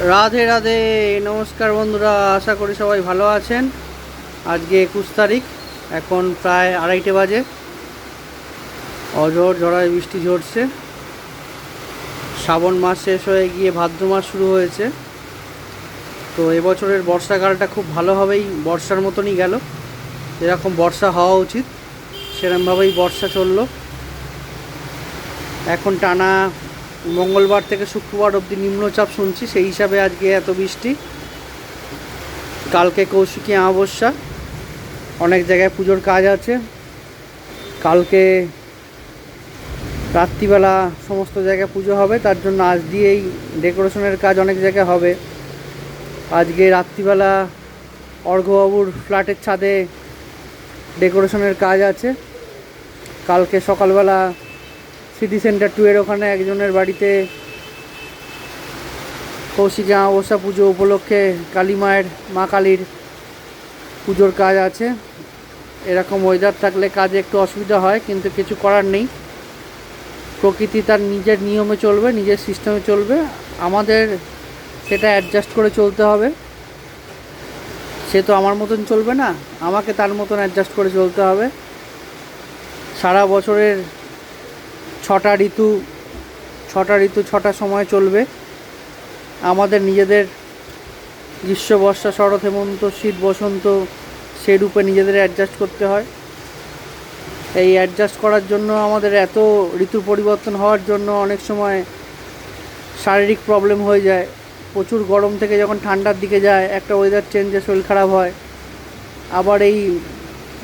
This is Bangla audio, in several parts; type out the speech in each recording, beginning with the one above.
রাধে রাধে, নমস্কার বন্ধুরা। আশা করি সবাই ভালো আছেন। আজকে 21 তারিখ, এখন প্রায় 2:30 বাজে। অঝোর ঝড়ায় বৃষ্টি ঝরছে। শ্রাবণ মাস শেষ হয়ে গিয়ে ভাদ্র মাস শুরু হয়েছে। তো এবছরের বর্ষাকালটা খুব ভালোভাবেই বর্ষার মতনই গেল। যেরকম বর্ষা হওয়া উচিত সেরকমভাবেই বর্ষা চললো। এখন টানা মঙ্গলবার থেকে শুক্রবার অবধি নিম্নচাপ শুনছি, সেই হিসাবে আজকে এত বৃষ্টি। কালকে কৌশিকী অমাবস্যা, অনেক জায়গায় পুজোর কাজ আছে। কালকে রাত্রিবেলা সমস্ত জায়গায় পুজো হবে, তার জন্য আজ দিয়েই ডেকোরেশনের কাজ অনেক জায়গায় হবে। আজকে রাত্রিবেলা অর্ঘবাবুর ফ্ল্যাটের ছাদে ডেকোরেশনের কাজ আছে। কালকে সকালবেলা সিটি সেন্টার 2 এর ওখানে একজনের বাড়িতে কৌশিকী অমাবস্যা পুজো উপলক্ষে কালী মায়ের, মা কালীর পুজোর কাজ আছে। এরকম ওয়েদার থাকলে কাজে একটু অসুবিধা হয়, কিন্তু কিছু করার নেই। প্রকৃতি তার নিজের নিয়মে চলবে, নিজের সিস্টেমে চলবে। আমাদের সেটা অ্যাডজাস্ট করে চলতে হবে। সে তো আমার মতন চলবে না, আমাকে তার মতন অ্যাডজাস্ট করে চলতে হবে। সারা বছরের 6টা ঋতু 6টা সময় চলবে। আমাদের নিজেদের গ্রীষ্ম, বর্ষা, শরৎ, হেমন্ত, শীত, বসন্ত সেই রূপে নিজেদের অ্যাডজাস্ট করতে হয়। এই অ্যাডজাস্ট করার জন্য আমাদের এত ঋতু পরিবর্তন হওয়ার জন্য অনেক সময় শারীরিক প্রবলেম হয়ে যায়। প্রচুর গরম থেকে যখন ঠান্ডার দিকে যায়, একটা ওয়েদার চেঞ্জে শরীর খারাপ হয়। আবার এই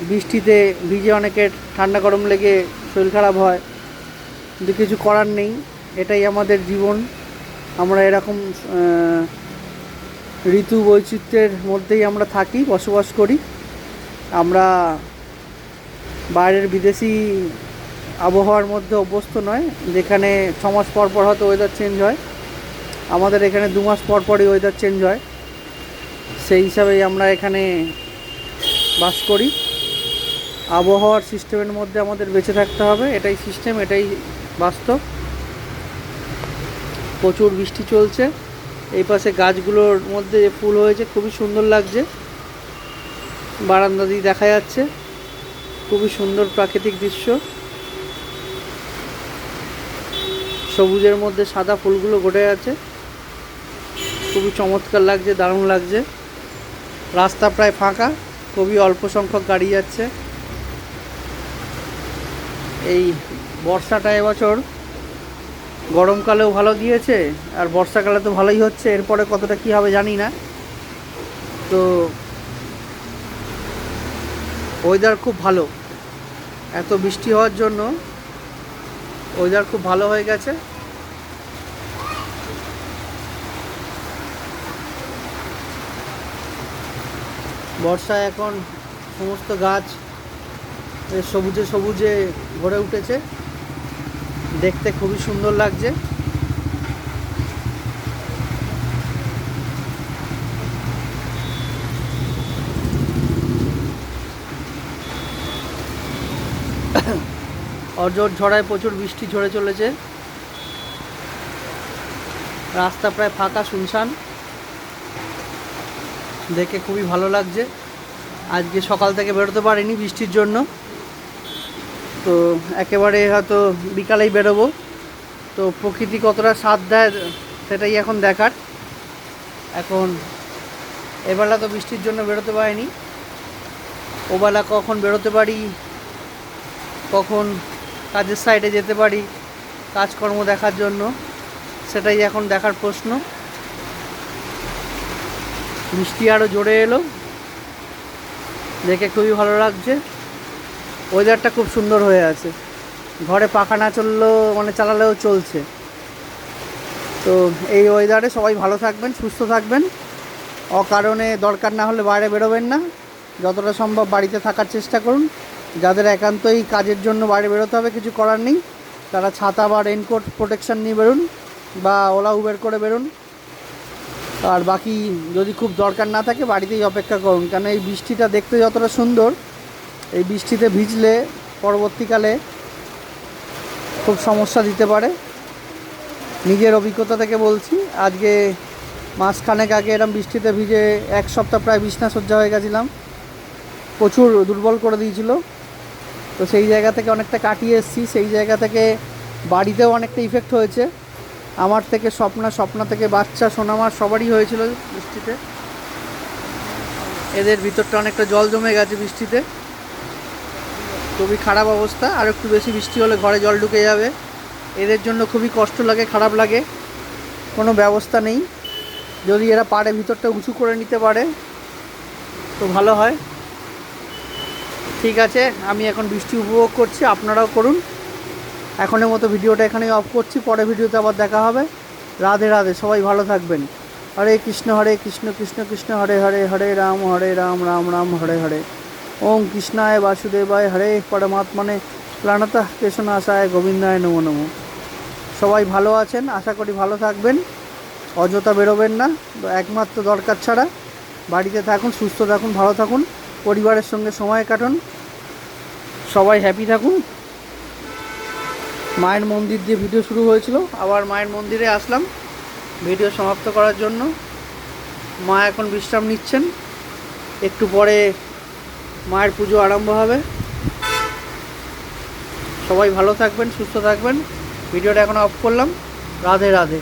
বৃষ্টিতে ভিজে অনেকের ঠান্ডা গরম লেগে শরীর খারাপ হয়, কিন্তু কিছু করার নেই। এটাই আমাদের জীবন। আমরা এরকম ঋতু বৈচিত্র্যের মধ্যেই আমরা থাকি, বসবাস করি। আমরা বাইরের বিদেশি আবহাওয়ার মধ্যে অভ্যস্ত নয়, যেখানে 6 মাস পর পর হয়তো ওয়েদার চেঞ্জ হয়। আমাদের এখানে 2 মাস পর পরই ওয়েদার চেঞ্জ হয়। সেই হিসাবেই আমরা এখানে বাস করি। আবহাওয়ার সিস্টেমের মধ্যে আমাদের বেঁচে থাকতে হবে, এটাই সিস্টেম, এটাই বাস্তব। প্রচুর বৃষ্টি চলছে। এই পাশে গাছগুলোর মধ্যে ফুল হয়েছে, খুবই সুন্দর লাগছে। বারান্দা দিয়ে দেখা যাচ্ছে, খুবই সুন্দর প্রাকৃতিক দৃশ্য। সবুজের মধ্যে সাদা ফুলগুলো গড়ে আছে, খুবই চমৎকার লাগছে, দারুণ লাগছে। রাস্তা প্রায় ফাঁকা, খুবই অল্প সংখ্যক গাড়ি যাচ্ছে। এই বর্ষাটা এবছর গরমকালেও ভালো দিয়েছে, আর বর্ষাকালে তো ভালোই হচ্ছে। এরপরে কতটা কী হবে জানি না। তো ওয়েদার খুব ভালো, এত বৃষ্টি হওয়ার জন্য ওয়েদার খুব ভালো হয়ে গেছে। বর্ষায় এখন সমস্ত গাছ সবুজে সবুজে ভরে উঠেছে, দেখতে খুবই সুন্দর লাগছে। অঝোর ঝড়ায় প্রচুর বৃষ্টি ঝরে চলেছে। রাস্তা প্রায় ফাঁকা, শুনশান, দেখে খুবই ভালো লাগছে। আজকে সকাল থেকে বেরোতে পারিনি বৃষ্টির জন্য, তো একেবারে হয়তো বিকালেই বেরোবো। তো প্রকৃতি কতটা সাথ দেয় সেটাই এখন দেখার। এখন এবেলা তো বৃষ্টির জন্য বেরোতে পারিনি, ওবেলা কখন বেরোতে পারি, কখন কাজের সাইডে যেতে পারি কাজকর্ম দেখার জন্য, সেটাই এখন দেখার প্রশ্ন। বৃষ্টি আরও জোরে এলো, দেখে খুবই ভালো লাগছে। ওয়েদারটা খুব সুন্দর হয়ে আছে, ঘরে পাখা না চললেও চালালেও চলছে। তো এই ওয়েদারে সবাই ভালো থাকবেন, সুস্থ থাকবেন। অকারণে দরকার না হলে বাইরে বেরোবেন না, যতটা সম্ভব বাড়িতে থাকার চেষ্টা করুন। যাদের একান্তই কাজের জন্য বাইরে বেরোতে হবে, কিছু করার নেই, তারা ছাতা বা রেইনকোট প্রোটেকশান নিয়ে বেরোন, বা ওলা উবের করে বেরোন। আর বাকি যদি খুব দরকার না থাকে বাড়িতেই অপেক্ষা করুন, কারণ এই বৃষ্টিটা দেখতে যতটা সুন্দর, এই বৃষ্টিতে ভিজলে পরবর্তীকালে খুব সমস্যা দিতে পারে। নিজের অভিজ্ঞতা থেকে বলছি। আজকে মাসখানেক আগে এরম বৃষ্টিতে ভিজে এক সপ্তাহ প্রায় বিছনা সজ্জা হয়ে গেছিলাম, প্রচুর দুর্বল করে দিয়েছিল। তো সেই জায়গা থেকে অনেকটা কাটিয়ে এসেছি। সেই জায়গা থেকে বাড়িতেও অনেকটা ইফেক্ট হয়েছে আমার থেকে, স্বপ্না থেকে বাচ্চা সোনামার সবারই হয়েছিল বৃষ্টিতে। এদের ভিতরটা অনেকটা জল জমে গেছে বৃষ্টিতে, খুবই খারাপ অবস্থা। আর একটু বেশি বৃষ্টি হলে ঘরে জল ঢুকে যাবে, এদের জন্য খুবই কষ্ট লাগে, খারাপ লাগে। কোনো ব্যবস্থা নেই, যদি এরা পারে ভিতরটা উঁচু করে নিতে পারে তো ভালো হয়। ঠিক আছে, আমি এখন বৃষ্টি উপভোগ করছি, আপনারাও করুন। এখনের মতো ভিডিওটা এখানেই অফ করছি, পরে ভিডিওতে আবার দেখা হবে। রাধে রাধে, সবাই ভালো থাকবেন। হরে কৃষ্ণ কৃষ্ণ কৃষ্ণ হরে হরে, হরে রাম রাম রাম হরে হরে। ওম কৃষ্ণায় বাসুদেবায় হরে, পরমাত্মনে প্রাণতঃ কেশনাশায় গোবিন্দায় নমো নমো। সবাই ভালো আছেন, আশা করি ভালো থাকবেন। অযথা বেরোবেন না, একমাত্র দরকার ছাড়া। বাড়িতে থাকুন, সুস্থ থাকুন, ভালো থাকুন, পরিবারের সঙ্গে সময় কাটুন, সবাই হ্যাপি থাকুন। মায়ের মন্দির দিয়ে ভিডিও শুরু হয়েছিল, আবার মায়ের মন্দিরে আসলাম ভিডিও সমাপ্ত করার জন্য। মা এখন বিশ্রাম নিচ্ছেন, একটু পরে মায়ের পুজো আরম্ভ হবে। সবাই ভালো থাকবেন, সুস্থ থাকবেন। ভিডিওটা এখন অফ করলাম। রাধে রাধে।